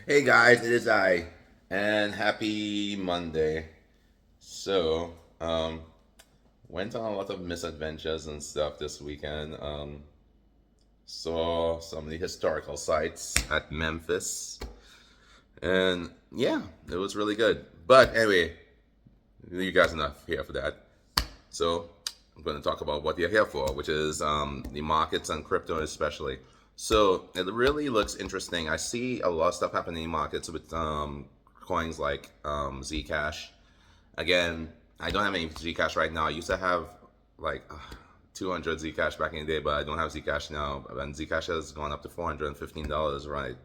Hey guys, it is I, and happy Monday. So, went on a lot of misadventures and stuff this weekend. Saw some of the historical sites at Memphis, and yeah, it was really good. But anyway, you guys are not here for that. So, I'm going to talk about what you're here for, which is the markets and crypto especially. So it really looks interesting. I see a lot of stuff happening in markets with coins like Zcash. Again, I don't have any Zcash right now. I used to have like 200 Zcash back in the day, but I don't have Zcash now. And Zcash has gone up to $415, right?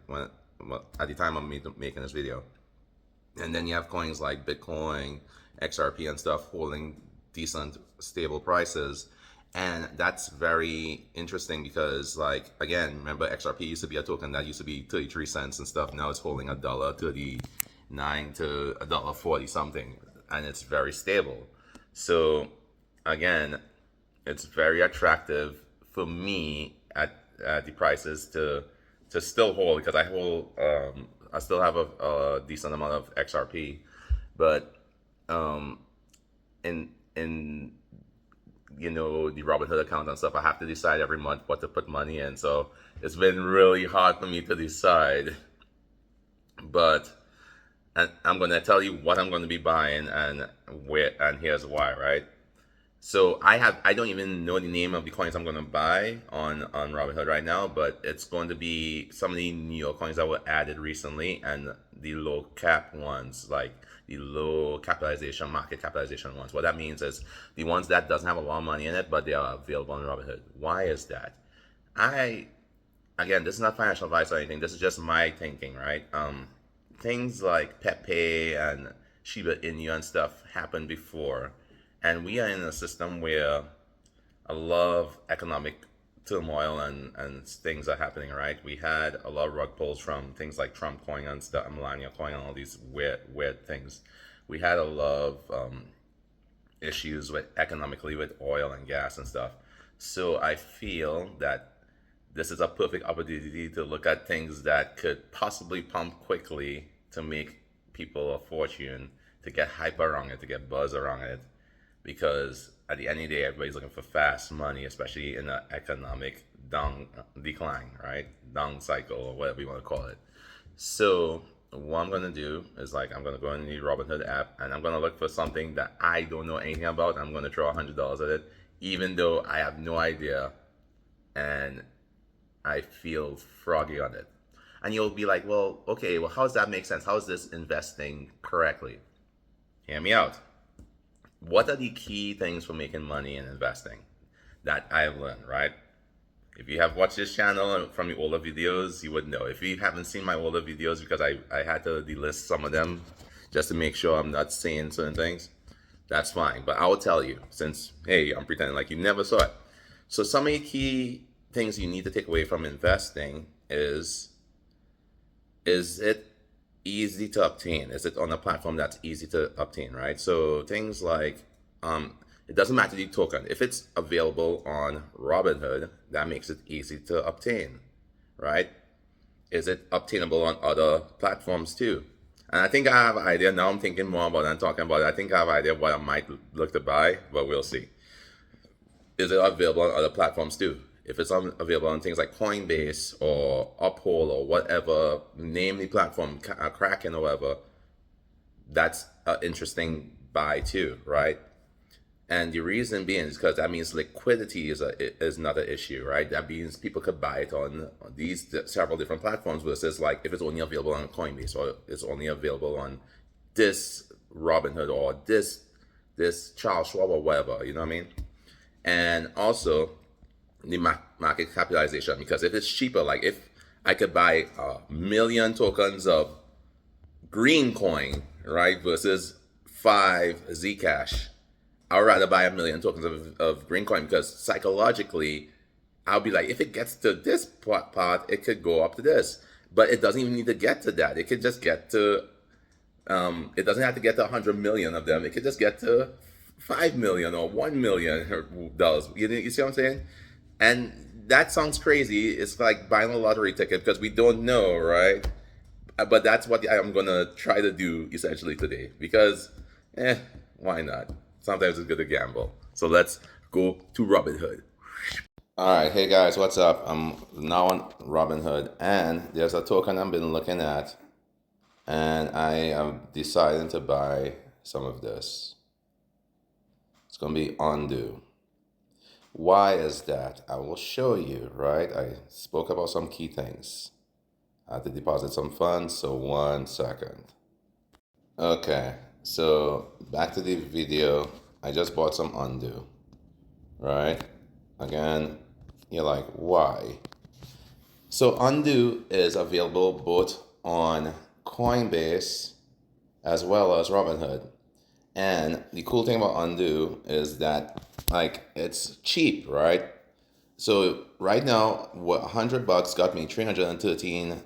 At the time I'm making this video. And then you have coins like Bitcoin, XRP, and stuff holding decent, stable prices. And that's very interesting because, like, again, remember XRP used to be a token that used to be 33 cents and stuff. Now it's holding $1.39 to $1.40 something, and it's very stable. So, again, it's very attractive for me at the prices to still hold because I still have a decent amount of XRP, but um, in the Robinhood account and stuff, I have to decide every month what to put money in. So it's been really hard for me to decide, but and I'm gonna tell you what I'm gonna be buying and where, and here's why, right? So I don't even know the name of the coins I'm gonna buy on Robinhood right now, but it's going to be some of the new coins that were added recently and the low cap ones, like the low capitalization, market capitalization ones. What that means is the ones that doesn't have a lot of money in it, but they are available on Robinhood. Why is that? I Again, this is not financial advice or anything. This is just my thinking, right? Things like Pepe and Shiba Inu and stuff happened before, and we are in a system where a lot of economic turmoil and things are happening, right? We had a lot of rug pulls from things like Trump coin and stuff, Melania coin, and all these weird things. We had a lot of issues with economically with oil and gas and stuff. So I feel that this is a perfect opportunity to look at things that could possibly pump quickly to make people a fortune, to get hype around it, to get buzz around it. Because at the end of the day, everybody's looking for fast money, especially in an economic down decline, right? Down cycle or whatever you want to call it. So what I'm gonna do is like I'm gonna go in the Robinhood app and I'm gonna look for something that I don't know anything about. I'm gonna throw $100 at it, even though I have no idea and I feel froggy on it. And you'll be like, well, okay, well, how does that make sense? How is this investing correctly? Hear me out. What are the key things for making money in investing that I've learned, right? If you have watched this channel from the older videos, you would know. If you haven't seen my older videos, because I had to delist some of them just to make sure I'm not saying certain things, that's fine. But I will tell you, since, hey, I'm pretending like you never saw it. So some of the key things you need to take away from investing is it easy to obtain? Is it on a platform that's easy to obtain, right? So things like it doesn't matter the token. If it's available on Robinhood, that makes it easy to obtain, right? Is it obtainable on other platforms too? And I think I have an idea. Now I'm thinking more about it and talking about it. I think I have an idea of what I might look to buy, but we'll see. Is it available on other platforms too? If it's available on things like Coinbase or Uphold or whatever, name the platform, Kraken or whatever, that's an interesting buy too, right? And the reason being is because that means liquidity is not an issue, right? That means people could buy it on these several different platforms versus like if it's only available on Coinbase or it's only available on this Robinhood or this Charles Schwab or whatever, you know what I mean? And also the market capitalization, because if it's cheaper, like if I could buy a million tokens of green coin, right, versus 5 Zcash, I'd rather buy a million tokens of green coin because psychologically, I'll be like, if it gets to this part, it could go up to this. But it doesn't even need to get to that. It could just get to, it doesn't have to get to 100 million of them. It could just get to 5 million or 1 million dollars. You see what I'm saying? And that sounds crazy. It's like buying a lottery ticket because we don't know, right? But that's what I'm gonna try to do essentially today because, why not? Sometimes it's good to gamble. So let's go to Robinhood. All right, hey guys, what's up? I'm now on Robinhood, and there's a token I've been looking at, and I am deciding to buy some of this. It's gonna be ONDO. Why is that? I will show you, right? I spoke about some key things. I had to deposit some funds, so 1 second. Okay, so back to the video. I just bought some ONDO, right? Again, you're like, why? So ONDO is available both on Coinbase as well as Robinhood. And the cool thing about ONDO is that like it's cheap, right? So right now, what $100 got me 313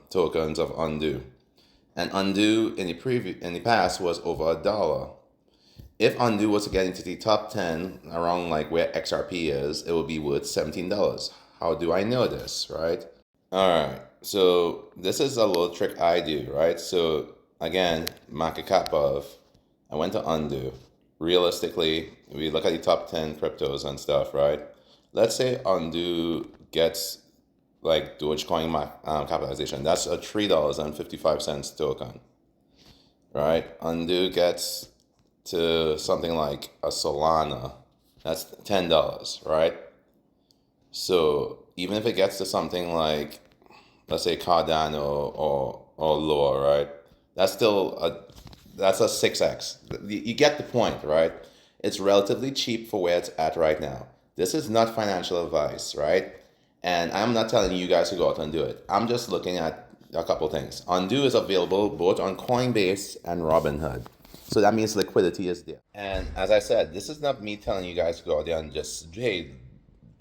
tokens of ONDO, and ONDO in the past was over $1. If ONDO was to get into the top 10 around like where XRP is, it would be worth $17. How do I know this, right? All right, so this is a little trick I do, right? So again, market cap of, I went to ONDO. Realistically, we look at the top 10 cryptos and stuff, right? Let's say ONDO gets like Dogecoin capitalization. That's a $3.55 token, right? ONDO gets to something like a Solana. That's $10, right? So even if it gets to something like, let's say Cardano or lower, right? That's still that's a 6x. You get the point, right? It's relatively cheap for where it's at right now. This is not financial advice, right? And I'm not telling you guys to go out and do it. I'm just looking at a couple things. ONDO is available both on Coinbase and Robinhood. So that means liquidity is there. And as I said, this is not me telling you guys to go out there and just, hey,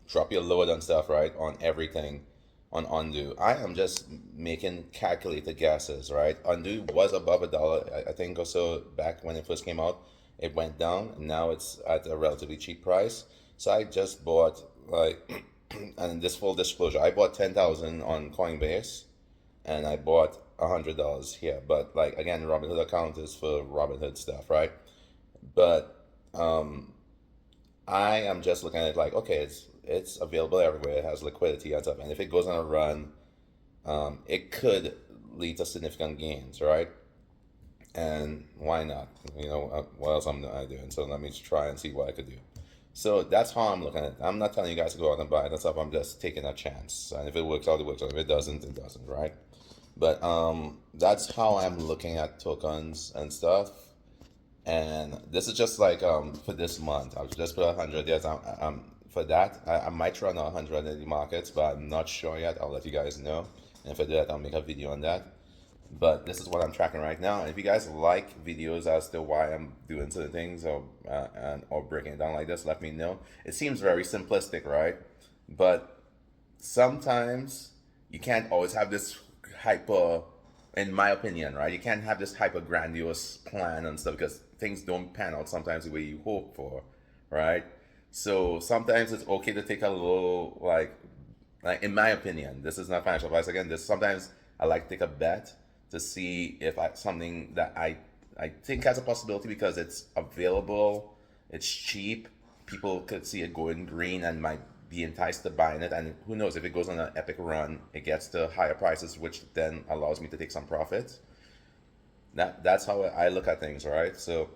drop your load and stuff, right, on everything on ONDO. I am just making calculated guesses, right? ONDO was above $1, I think, or so back when it first came out. It went down, and now it's at a relatively cheap price. So I just bought like, and this full disclosure, I bought 10,000 on Coinbase, and I bought $100 here. But like again, the Robinhood account is for Robinhood stuff, right? But I am just looking at it like, okay, it's available everywhere. It has liquidity and stuff, and if it goes on a run, it could lead to significant gains, right? And why not? What else am I doing? So let me try and see what I could do. So that's how I'm looking at it. I'm not telling you guys to go out and buy that stuff. I'm just taking a chance, and if it works out, it works out. If it doesn't, it doesn't, right? But that's how I'm looking at tokens and stuff. And this is just like for this month. I've just put 100. Yes, for that. I might run 100 in the markets, but I'm not sure yet. I'll let you guys know. And for that, I'll make a video on that. But this is what I'm tracking right now. And if you guys like videos as to why I'm doing certain things or breaking it down like this, let me know. It seems very simplistic, right? But sometimes you can't always have this hyper, in my opinion, right? You can't have this hyper grandiose plan and stuff because things don't pan out sometimes the way you hope for, right? So sometimes it's okay to take a little like in my opinion, this is not financial advice. Again, this sometimes I like to take a bet to see if something that I think has a possibility because it's available, it's cheap, people could see it going green and might be enticed to buying it. And who knows, if it goes on an epic run, it gets to higher prices, which then allows me to take some profits. That's how I look at things, right? So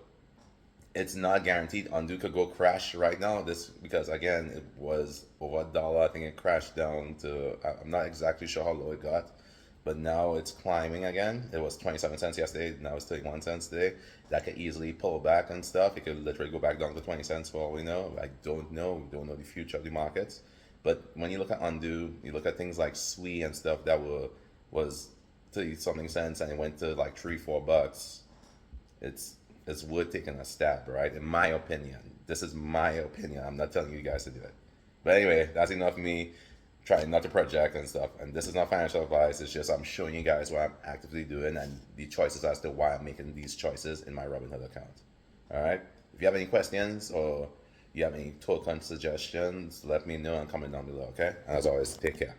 it's not guaranteed. ONDO could go crash right now. This because again, it was over $1. I think it crashed down to, I'm not exactly sure how low it got, but now it's climbing again. It was 27 cents yesterday. Now it's 31 cents today. That could easily pull back and stuff. It could literally go back down to 20 cents for all we know. I don't know. We don't know the future of the markets. But when you look at ONDO, you look at things like SWE and stuff that was 30 something cents and it went to like $3-4. It's worth taking a stab, right? In my opinion. This is my opinion. I'm not telling you guys to do it. But anyway, that's enough of me trying not to project and stuff. And this is not financial advice. It's just I'm showing you guys what I'm actively doing and the choices as to why I'm making these choices in my Robinhood account. All right? If you have any questions or you have any token suggestions, let me know and comment down below, okay? And as always, take care.